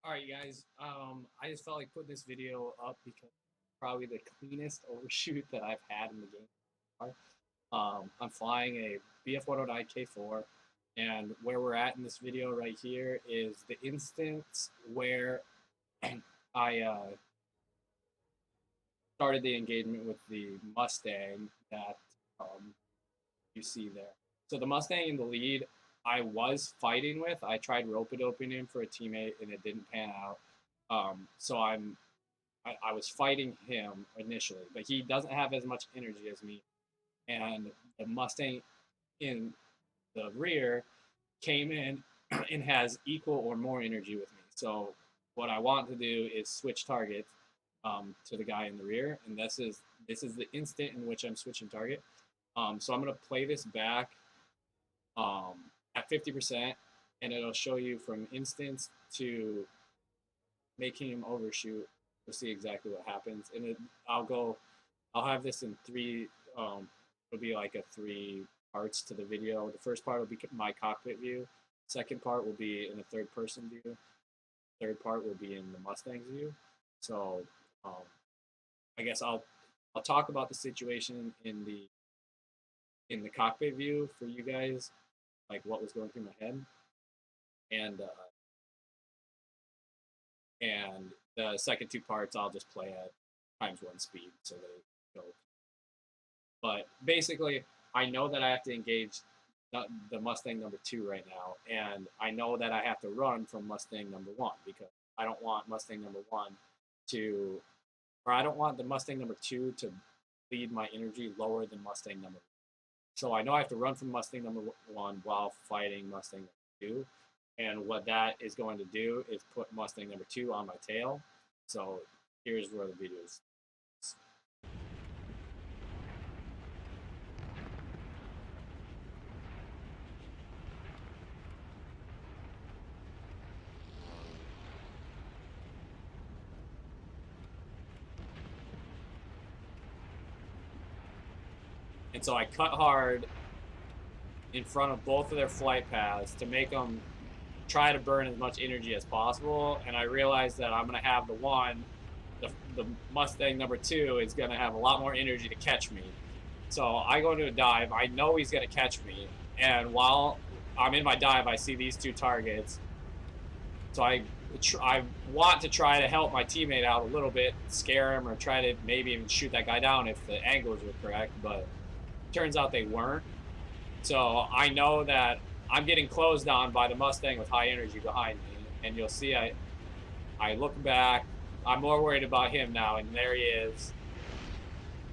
All right, guys. I just felt like putting this video up because it's probably the cleanest overshoot that I've had in the game so far. I'm flying a BF109K4, and where we're at in this video right here is the instance where I started the engagement with the Mustang that you see there. So the Mustang in the lead, I was fighting with. I tried rope-a-doping him for a teammate, and it didn't pan out. So I was fighting him initially, but he doesn't have as much energy as me. And the Mustang in the rear came in and has equal or more energy with me. So what I want to do is switch targets to the guy in the rear, and this is the instant in which I'm switching target. So I'm gonna play this back at 50%, and it'll show you from instance to making him overshoot. You'll see exactly what happens, and I'll have this in three. It'll be like a three parts to the video. The first part will be my cockpit view. Second part will be in a third person view. Third part will be in the Mustang's view. So um, I guess I'll talk about the situation in the cockpit view for you guys, like what was going through my head, and and the second two parts I'll just play at times one speed so they go. But basically, I know that I have to engage the Mustang number two right now, and I know that I have to run from Mustang number one because I don't want Mustang number one to, or I don't want the Mustang number two to lead my energy lower than Mustang number. So I know I have to run from Mustang number one while fighting Mustang number two. And what that is going to do is put Mustang number two on my tail. So here's where the video is. And so I cut hard in front of both of their flight paths to make them try to burn as much energy as possible. And I realized that I'm going to have the Mustang number two is going to have a lot more energy to catch me. So I go into a dive. I know he's going to catch me. And while I'm in my dive, I see these two targets. So I want to try to help my teammate out a little bit, scare him, or try to maybe even shoot that guy down if the angles were correct. But turns out they weren't. So I know that I'm getting closed on by the Mustang with high energy behind me. And you'll see I look back. I'm more worried about him now, and there he is.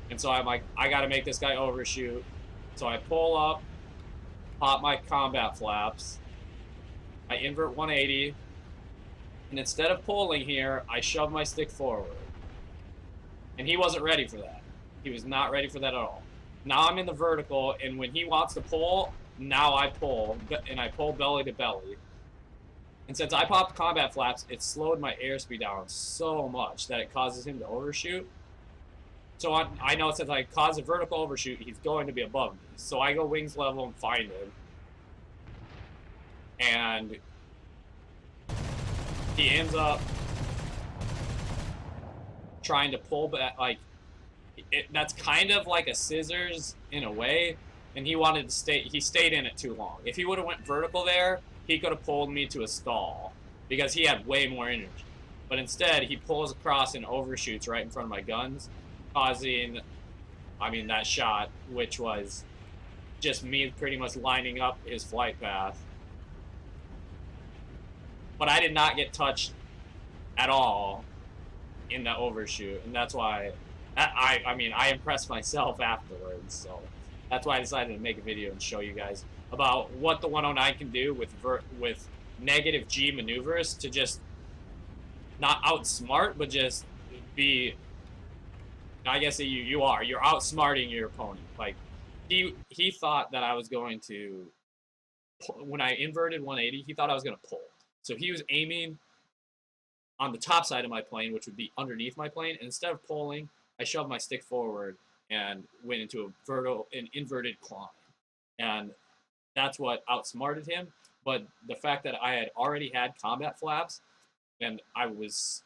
And so I'm like, I got to make this guy overshoot. So I pull up, pop my combat flaps. I invert 180. And instead of pulling here, I shove my stick forward. And he wasn't ready for that. He was not ready for that at all. Now I'm in the vertical, and when he wants to pull, now I pull, and I pull belly to belly. And since I popped combat flaps, it slowed my airspeed down so much that it causes him to overshoot. So I know since I caused a vertical overshoot, he's going to be above me. So I go wings level and find him. And he ends up trying to pull back, like, that's kind of like a scissors in a way, and he wanted to he stayed in it too long. If he would have went vertical there, he could have pulled me to a stall because he had way more energy. But instead, he pulls across and overshoots right in front of my guns, causing, that shot, which was just me pretty much lining up his flight path. But I did not get touched at all in the overshoot, and that's why I impressed myself afterwards, so that's why I decided to make a video and show you guys about what the 109 can do with negative G maneuvers to just not outsmart, but just be. I guess you're outsmarting your opponent. Like he thought that I was going to, when I inverted 180, he thought I was going to pull. So he was aiming on the top side of my plane, which would be underneath my plane, and instead of pulling, I shoved my stick forward and went into an inverted climb. And that's what outsmarted him. But the fact that I had already had combat flaps and I was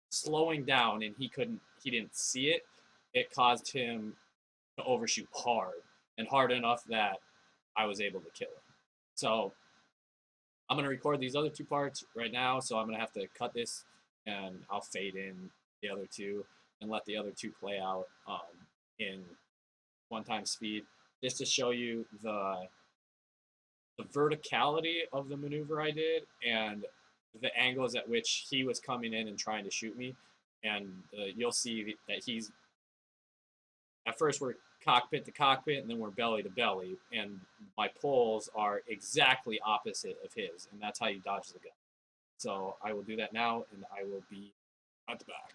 slowing down, and he didn't see it. It caused him to overshoot hard, and hard enough that I was able to kill him. So I'm gonna record these other two parts right now, so I'm gonna have to cut this, and I'll fade in the other two and let the other two play out in one-time speed, just to show you the verticality of the maneuver I did and the angles at which he was coming in and trying to shoot me. And you'll see that he's, at first we're cockpit to cockpit, and then we're belly to belly, and my poles are exactly opposite of his, and that's how you dodge the gun. So I will do that now, and I will be at the back.